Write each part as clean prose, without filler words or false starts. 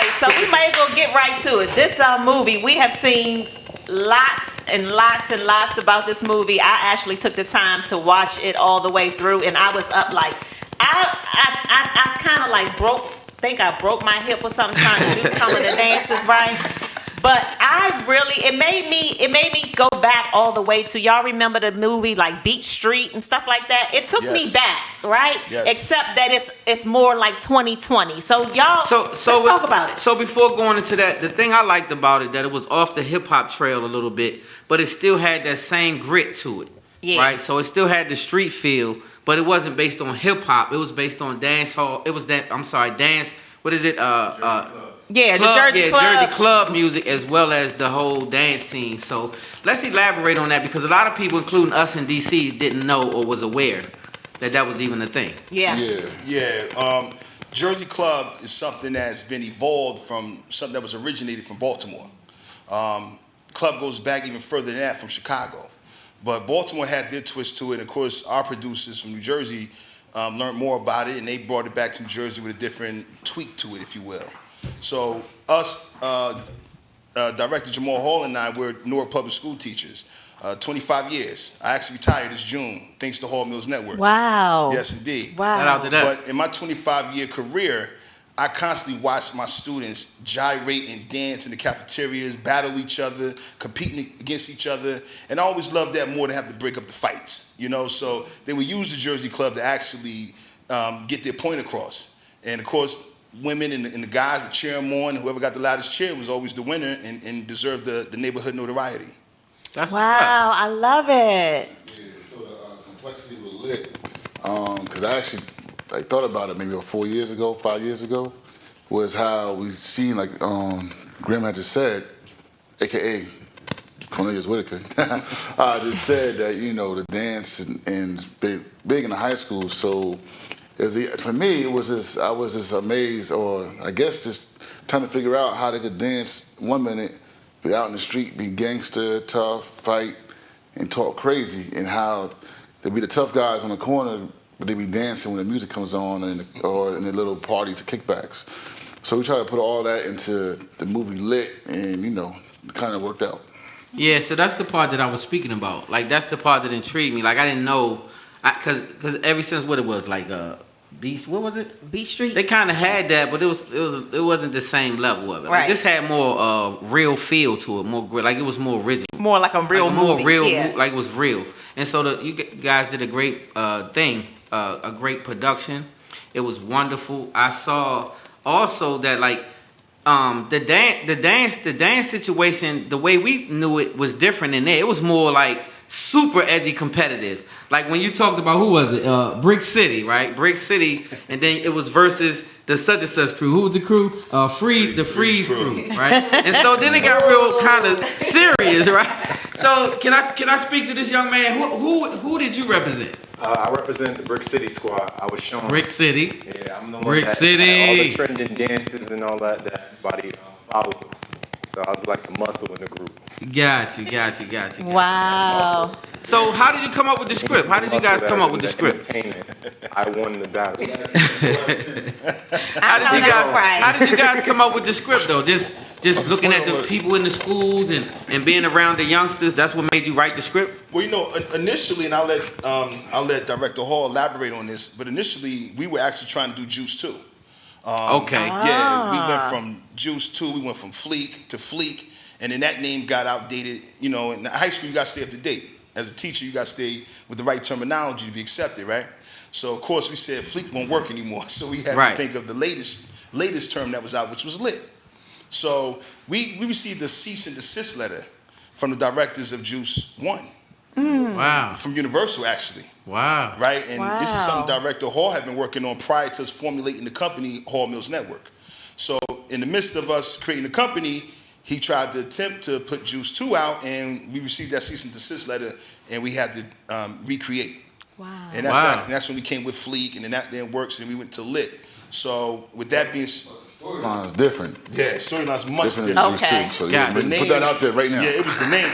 right, so we might as well get right to it. This movie, we have seen lots and lots and lots about this movie. I actually took the time to watch it all the way through, and I was up like, I kind of like think I broke my hip or something trying to do some of the dances, right? But it made me go back all the way to, y'all remember the movie like Beat Street and stuff like that? It took me back, right? Yes. Except that it's more like 2020. So y'all, let's talk about it. So before going into that, the thing I liked about it, that it was off the hip hop trail a little bit, but it still had that same grit to it, right? So it still had the street feel, but it wasn't based on hip hop. It was based on dance hall. It was dance. What is it? The Jersey Club. Jersey Club music, as well as the whole dance scene. So let's elaborate on that, because a lot of people, including us in DC, didn't know or was aware that was even a thing. Jersey Club is something that's been evolved from something that was originated from Baltimore. Club goes back even further than that, from Chicago. But Baltimore had their twist to it. And of course, our producers from New Jersey learned more about it, and they brought it back to New Jersey with a different tweak to it, if you will. So us, Director Jamal Hall and I, we're Newark Public School teachers. 25 years. I actually retired this June, thanks to Hall Mills Network. Wow. Yes, indeed. Wow. Shout out to that. But in my 25-year career, I constantly watched my students gyrate and dance in the cafeterias, battle each other, competing against each other, and I always loved that more than have to break up the fights, you know? So they would use the Jersey Club to actually get their point across. And of course, women and the guys would cheer them on, and whoever got the loudest cheer was always the winner and deserved the neighborhood notoriety. Wow, I love it. Yeah, so the complexity was lit, because I actually thought about it maybe 5 years ago, was how we seen, like Graham had just said, AKA Cornelius Whitaker, just said that, you know, the dance and big in the high school. So for me, I was just amazed, or I guess just trying to figure out how they could dance 1 minute, be out in the street, be gangster, tough, fight, and talk crazy, and how they be the tough guys on the corner, but they be dancing when the music comes on, or in the little parties or kickbacks. So we try to put all that into the movie Lit, and, you know, it kind of worked out. Yeah, so that's the part that I was speaking about. Like, that's the part that intrigued me. Like, I didn't know, because ever since what it was, like, what was it? Beat Street. They kind of had that, but it wasn't the same level of it. Right. Like, this had more real feel to it, like it was more original. More like a real movie. Like it was real. And so you guys did a great thing, a great production. It was wonderful. I saw also that like the dance situation, the way we knew it was different in there. It was more like super edgy competitive. Like when you talked about, who was it? Brick City, right? Brick City, and then it was versus the such and such crew. Who was the crew? Freeze crew, right? And so then it got real kind of serious, right? So can I speak to this young man? Who did you represent? I represent the Brick City squad. I was shown. Brick City. Yeah, I'm the one Brick that City. had all the trending dances and all that everybody followed. So I was like the muscle in the group. Got you. Wow. So how did you come up with the script? How did you guys come up with the script? I won the battle. How did you guys come up with the script though? Just looking at the people in the schools and being around the youngsters, that's what made you write the script? Well, you know, initially, and I'll let Director Hall elaborate on this, but initially we were actually trying to do Juice 2. Okay. Yeah, we went from Juice 2, we went from Fleek to Fleek, and then that name got outdated. You know, in high school you got to stay up to date. As a teacher, you got to stay with the right terminology to be accepted, right? So of course we said Fleek won't work anymore, so we had to think of the latest term that was out, which was Lit. So we received a cease and desist letter from the directors of Juice 1. Wow. From Universal, actually. Wow. Right? And this is something Director Hall had been working on prior to us formulating the company, Hall Mills Network. So in the midst of us creating the company, he tried to attempt to put Juice 2 out, and we received that cease and desist letter, and we had to recreate. Wow. And that's when we came with Fleek, and then that didn't work, so then we went to Lit. So with that being storyline's different. Yeah, storyline's much different. Okay. So yeah, put that out there right now. Yeah, it was the name.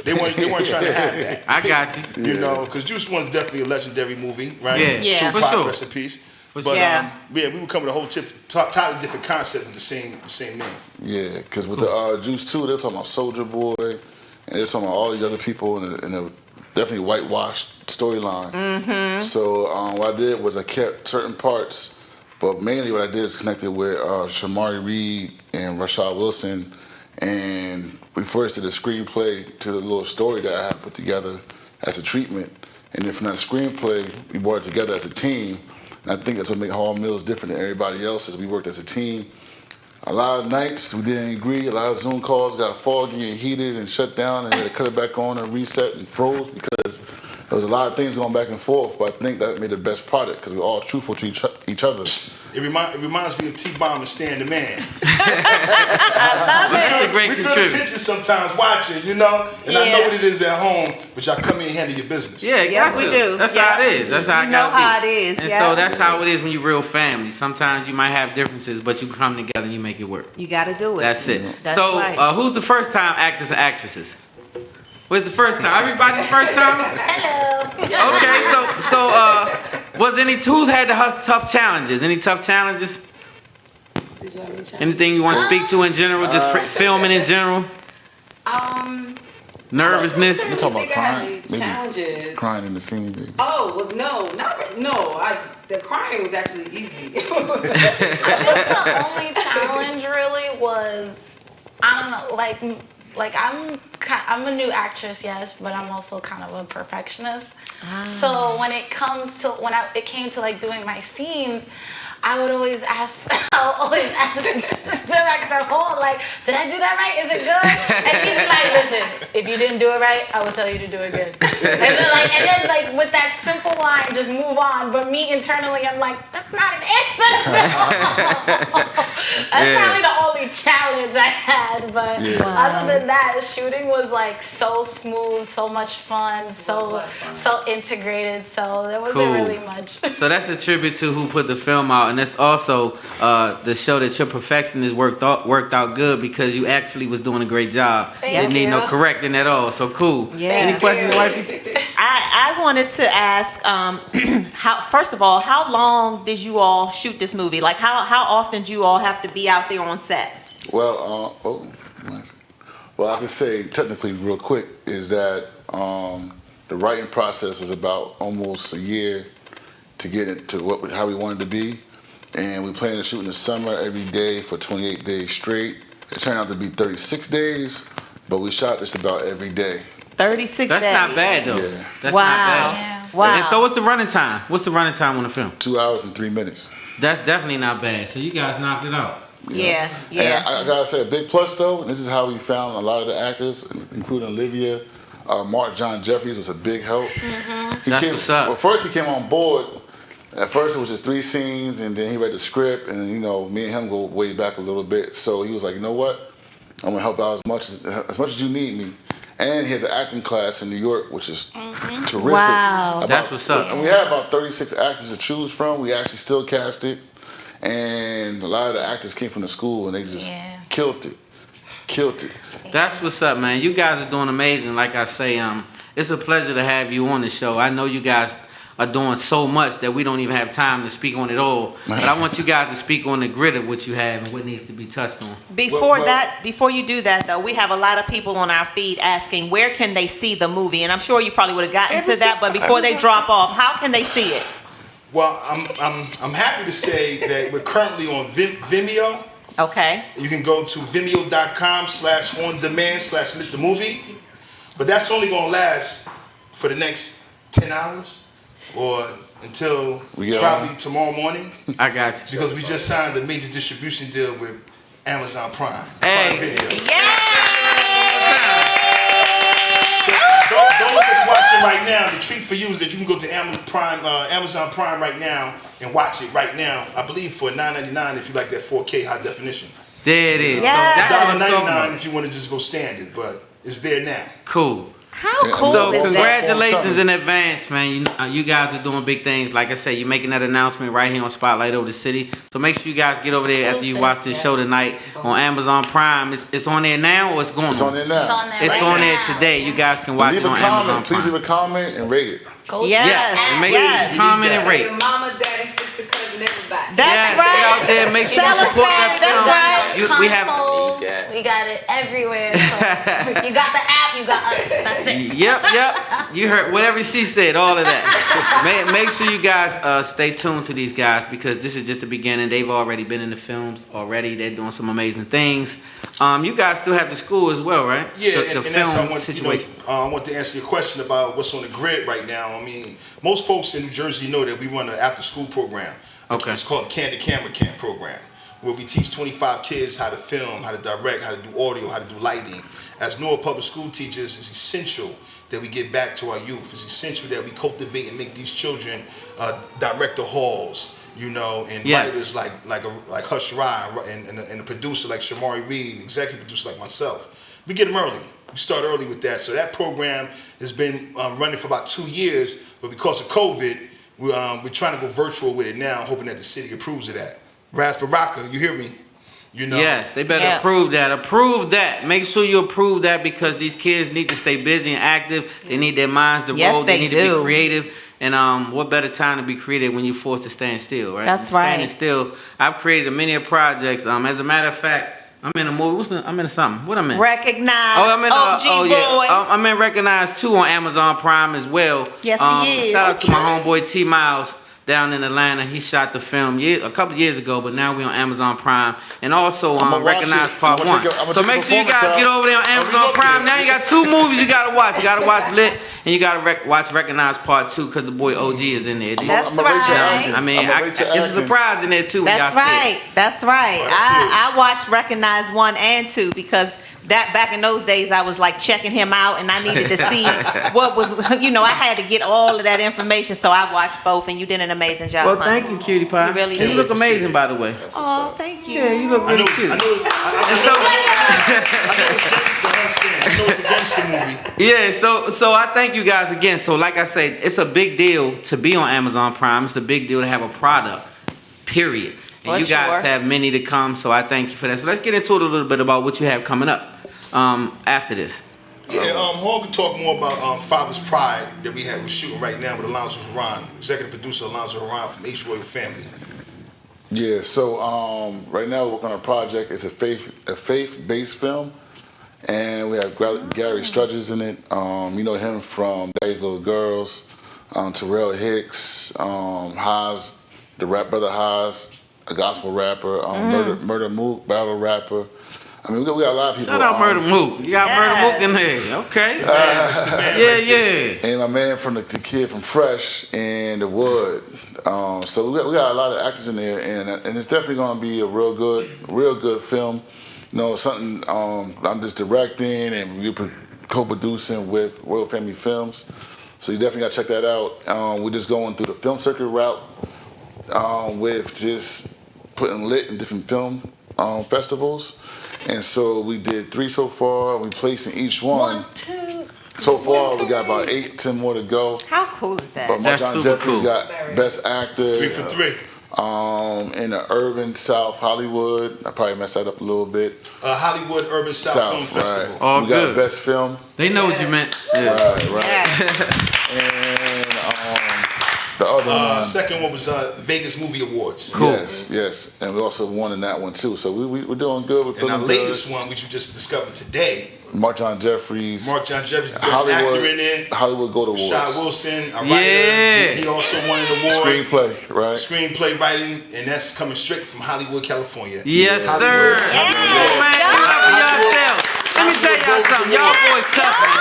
They weren't trying to have that. I got you. You know, because Juice 1 is definitely a legendary movie, right? Yeah, Tupac, for sure. rest in peace. But Yeah. we were coming with a whole totally different concept with the same name. Yeah, because with the Juice 2, they were talking about Soldier Boy, and they were talking about all these other people in a definitely whitewashed storyline. Mm-hmm. So what I did was I kept certain parts, but mainly what I did is connected with Shamari Reed and Rashad Wilson, and we first did a screenplay to the little story that I had put together as a treatment, and then from that screenplay, we brought it together as a team. And I think that's what makes Hall Mills different than everybody else is we worked as a team. A lot of nights we didn't agree. A lot of Zoom calls got foggy and heated and shut down, and we had to cut it back on and reset and froze because there was a lot of things going back and forth. But I think that made the best product because we're all truthful to each other. It reminds me of T-Bomb and Stan the Man. That's a great We feel the contributor. tension sometimes watching, And I know Yeah. what it is at home, but y'all come in and handle your business. Yeah, Yes, we gotcha. do. That's Yeah. how it is. That's how You it know gotta how be. it is, And yeah. so that's how it is when you're real family. Sometimes you might have differences, but you come together and you make it work. You got to do it. That's it. That's So, right. who's the first time actors and actresses? What's the first time? Everybody's first time? Hello. Okay, so was who's had the tough challenges? Any tough challenges? Did you have any challenge? Anything you want to speak to in general? Just filming in general? Nervousness? We're talking about I crying, think I had maybe. any challenges. Crying in the scene, baby. Oh, well, the crying was actually easy. The only challenge really was, I don't know, like I'm a new actress, yes, but I'm also kind of a perfectionist. So when it came to like doing my scenes, I would always ask the director, like, did I do that right? Is it good? And he'd be like, listen, if you didn't do it right, I will tell you to do it good. And then with that simple line, just move on. But me internally, I'm like, that's not an answer. That's probably the only challenge I had. But other than that, shooting was like so smooth, so much fun, so integrated. So there wasn't Cool. really much. So that's a tribute to who put the film out, and it's also the show that your perfectionist worked out good because you actually was doing a great job. Thank Didn't need no you. correcting at all. So cool. Yeah. Any questions, wifey? I wanted to ask, first of all, how long did you all shoot this movie? Like, how often do you all have to be out there on set? Well, I can say technically real quick is that the writing process was about almost a year to get it to how we wanted to be, and we planned to shoot in the summer every day for 28 days straight. It turned out to be 36 days, but we shot just about every day. 36 That's days. not bad though. Yeah. That's Wow. not bad. Yeah. Wow. And so what's the running time? What's the running time on the film? 2 hours and 3 minutes. That's definitely not bad. So you guys knocked it out. Yeah, And yeah. I gotta say a big plus though, and this is how we found a lot of the actors, including Olivia. Mark John Jeffries was a big help. He That's came, what's up. Well, first he came on board. At first it was just 3 scenes, and then he read the script, and me and him go way back a little bit. So he was like, you know what? I'm gonna help out as much as you need me. And he has an acting class in New York, which is terrific. Wow. That's what's up. And we had about 36 actors to choose from. We actually still cast it. And a lot of the actors came from the school, and they just killed it. Killed it. That's what's up, man. You guys are doing amazing. Like I say, it's a pleasure to have you on the show. I know you guys are doing so much that we don't even have time to speak on it all. But I want you guys to speak on the grid of what you have and what needs to be touched on. Before you do that though, we have a lot of people on our feed asking where can they see the movie, and I'm sure you probably would have gotten to that, but before they drop off, how can they see it? Well, I'm happy to say that we're currently on Vimeo. Okay. You can go to vimeo.com/on-demand/lit the movie, but that's only gonna last for the next 10 hours or until We get probably on. tomorrow morning, I got you. because we just signed a major distribution deal with Amazon Prime. Hey. Prime Video. So Yeah. those that's watching right now, the treat for you is that you can go to Amazon Prime right now and watch it right now. I believe for $9.99 if you like that 4K high definition. There it is. Yes. So that's what I'm talking $1.99 about. if you want to just go standard, but it's there now. Cool. How cool So is that? congratulations in advance, man. You guys are doing big things. Like I said, you're making that announcement right here on Spotlight Over the City. So make sure you guys get over there after you watch this show tonight on Amazon Prime. It's on there now or it's going It's on there now. It's on there. It's right on there now. today. You guys can watch Leave it a on Amazon comment. Please Prime. leave a comment and rate it. Go Yes. Yeah, and make sure Yes. you comment and rate. Your mama, daddy, sister, cousin, back. That's Yes, right. get out there, make sure Tell you us, support Patty, that that's film. right. We have. Consoles, Yeah. we got it everywhere. So you got the app, you got us. That's it. Yep. You heard whatever she said, all of that. Make sure you guys stay tuned to these guys because this is just the beginning. They've already been in the films already. They're doing some amazing things. You guys still have the school as well, right? Yeah, The and that's how I film want, situation. I want to answer your question about what's on the grid right now. I mean, most folks in New Jersey know that we run an after-school program. Okay. It's called the Candid Camera Camp program, where we teach 25 kids how to film, how to direct, how to do audio, how to do lighting. As Newark public school teachers, it's essential that we get back to our youth. It's essential that we cultivate and make these children director halls, and Yes. writers like Hush Ryan and a producer like Shamari Reed, an executive producer like myself. We get them early. We start early with that. So that program has been running for about 2 years, but because of COVID, we're trying to go virtual with it now, hoping that the city approves of that. Ras Baraka, you hear me? Yes, they better Yeah. approve that. Approve that. Make sure you approve that because these kids need to stay busy and active. They need their minds to Yes, roll. they need to do. be creative. And what better time to be creative when you're forced to stand still, right? That's Standing right. still. I've created many projects. As a matter of fact, I'm in a movie. I'm in something. What I'm in? Recognize I'm in OG Roy. I'm in Recognized too on Amazon Prime as well. Yes, he is. Shout out to my homeboy T Miles down in Atlanta. He shot the film a couple years ago, but now we're on Amazon Prime and also I'ma watch Recognized it. Part I'ma 1. take a- I'ma So take a make sure you guys performance get out. over there on Amazon look Prime. good. Now you got 2 movies you gotta watch. You gotta watch Lit and you gotta watch Recognized Part 2 because the boy OG is in there. That's I'ma rate your right. acting. I mean, I'ma rate your it's a acting. surprise in there too. when That's y'all see it. right. That's right. Oh, that's I watched Recognize 1 and 2 because that back in those days I was like checking him out and I needed to see what was I had to get all of that information. So I watched both and you did an amazing job. Well, honey. thank you, cutie pie. You really You did. look amazing, by the way. Oh, thank you. Yeah, you look I know, really it's, cute. I know, I know it's gangster, I understand. I know it's a gangster movie. Yeah, so I thank you guys again. So like I said, it's a big deal to be on Amazon Prime. It's a big deal to have a product, period. And For you guys sure. have many to come, so I thank you for that. So let's get into it a little bit about what you have coming up after this. Yeah, Hall can talk more about Father's Pride that we're shooting right now with Alonzo Haran, executive producer Alonzo Haran from H Royal Family. Yeah, so right now we're working on a project. It's a faith-based film, and we have Gary Strudges in it. You know him from Daddy's Little Girls, Terrell Hicks, Haas, the brother Haas, a gospel rapper, Murder Mook, battle rapper. I mean, we got a lot of people. Shout out Murder Mook. You got Yes. Murder Mook in there. Okay. That's the man Yeah, right there. yeah. And my man from the kid from Fresh and The Wood. So we got a lot of actors in there, and it's definitely going to be a real good film. Something I'm just directing and we're co-producing with Royal Family Films. So you definitely got to check that out. We're just going through the film circuit route with just putting Lit in different film festivals. And so we did 3 so far. We placed in each one. 1, 2. So far, we got about 8, 10 more to go. How cool is that? But That's Marjon super Jeffries cool. got Best Actor. 3 for 3. In the urban South Hollywood. I probably messed that up a little bit. Hollywood Urban South Film Festival. right. All We got good. Best Film. They know what you meant. Yeah. Right. Yeah. And the other one. Second one was Vegas Movie Awards. Cool. Yes. And we also won in that one too. So we're doing good. We're And our feeling latest good. one, which we just discovered today, Marjon Jeffries. Marjon Jeffries, the best actor in it. Hollywood Gold Awards. Shad Wilson, a writer. Yeah. He also won an award. Screenplay, right? Screenplay writing, and that's coming straight from Hollywood, California. Yes, Hollywood. sir. Hollywood. Man, give it up for yourselves. Let me tell y'all something. Y'all boys tough, man.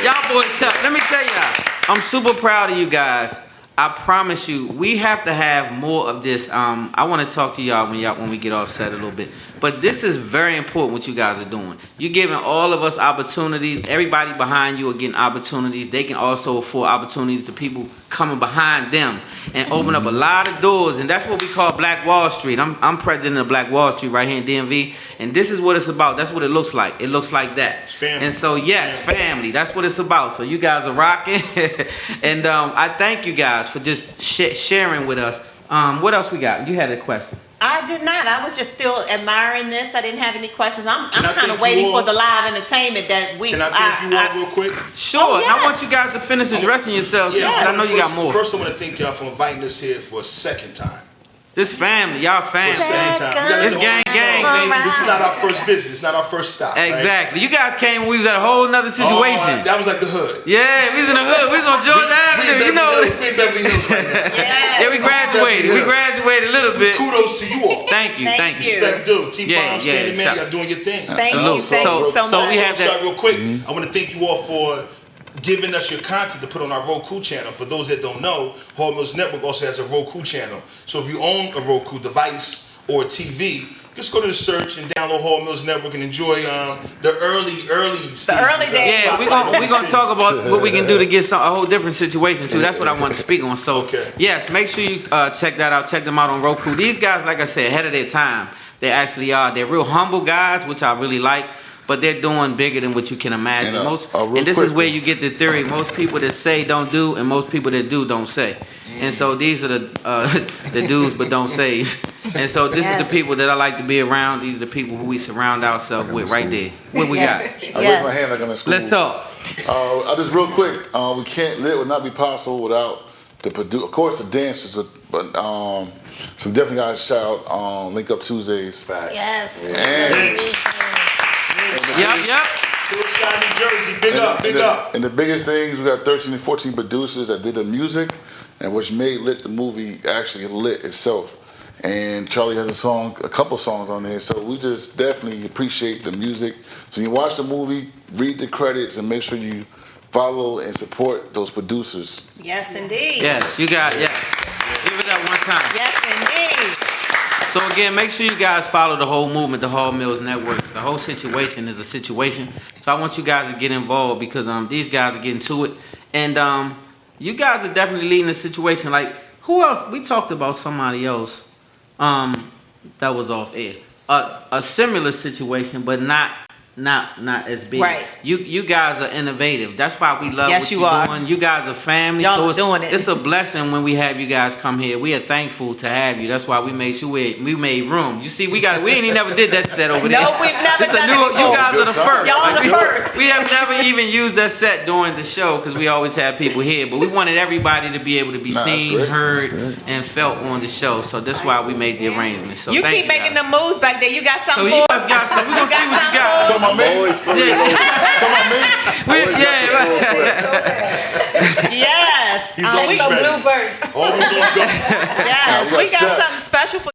Y'all boys tough. Let me tell y'all. I'm super proud of you guys. I promise you, we have to have more of this. I want to talk to y'all when we get off set a little bit. But this is very important what you guys are doing. You're giving all of us opportunities. Everybody behind you are getting opportunities. They can also afford opportunities to people coming behind them and open up a lot of doors. And that's what we call Black Wall Street. I'm president of Black Wall Street right here in DMV. And this is what it's about. That's what it looks like. It looks like that. It's family. And so, yes, family. That's what it's about. So you guys are rocking. And I thank you guys for just sharing with us. What else we got? You had a question. I did not. I was just still admiring this. I didn't have any questions. I'm Can I kind thank of waiting you all? for the live entertainment that we. Can I thank you all real quick? Sure. Oh, I yes. want you guys to finish addressing yourselves. Yeah, I know you got more. First, I want to thank y'all for inviting us here for a second time. This family, y'all At family. the same time, we gotta It's let the gang, audience gang, know. baby. This is not our first visit. It's not our first stop. right? Exactly. You guys came when we was at a whole nother Oh, situation. that was like the hood. Yeah, we was in the hood. We was on Georgia Avenue. We You know. in Beverly Hills right now. Yeah, we graduated. We Hills. graduated a little bit. Kudos to you all. Thank you. Thank you. Respect due. T-Bomb, Yeah, Standing yeah. Man, y'all doing your thing. Thank Hello, you. Thank you so so much. we have that- Sorry, real quick. I want to thank you all for giving us your content to put on our Roku channel. For those that don't know, Hall Mills Network also has a Roku channel. So if you own a Roku device or a TV, just go to the search and download Hall Mills Network and enjoy the early stages. early days. Yeah, we're gonna talk about what we can do to get a whole different situation too. That's what I want to speak on. So Okay. yes, make sure you check that out. Check them out on Roku. These guys, like I said, ahead of their time. They actually are. They're real humble guys, which I really like. But they're doing bigger than what you can imagine. And, Most, real and this is quick, where you get the theory. Most people that say don't do, and most people that do don't say. And so these are the do's but don't say. And so this is Yes. the people that I like to be around. These are the people who we surround ourselves with right there. What we got? Yes. I raised my hand like I'm in school. Let's talk. I just real quick. We can't live would not be possible without the of course the dancers, but so we definitely got to shout out Link Up Tuesdays. Yes. Yep. Hillside, New Jersey, big up. And the biggest things, we got 13 and 14 producers that did the music, and which made Lit the movie actually lit itself. And Charlie has a couple songs on there, so we just definitely appreciate the music. So you watch the movie, read the credits, and make sure you follow and support those producers. Yes, indeed. Yes, you got yes. Give it up one time. Yes, indeed. So again, make sure you guys follow the whole movement, the Hall Mills Network. The whole situation is a situation. So I want you guys to get involved because these guys are getting to it. And you guys are definitely leading the situation. Like, who else? We talked about somebody else that was off air. A similar situation, but not as big. Right. You guys are innovative. That's why we love Yes, what you you're are. doing. You guys are family. Y'all so are it's, doing it. It's a blessing when we have you guys come here. We are thankful to have you. That's why we made sure we made room. You see, we ain't never did that set over there. No, we've never It's a done new, it before. You guys are the first. Y'all are the We- first. We have never even used that set during the show because we always have people here. But we wanted everybody to be able to be Nah, that's seen, great. heard, That's great. and felt on the show. So that's why we made the arrangement. So You thank keep making guys. the moves back there. You got So something you for guys us? got some. We gonna see what you got. So my man, Always for me. come on, man. Yes. He's always Some ready. bloopers. Always on go. Yes. we We got got steps. something special for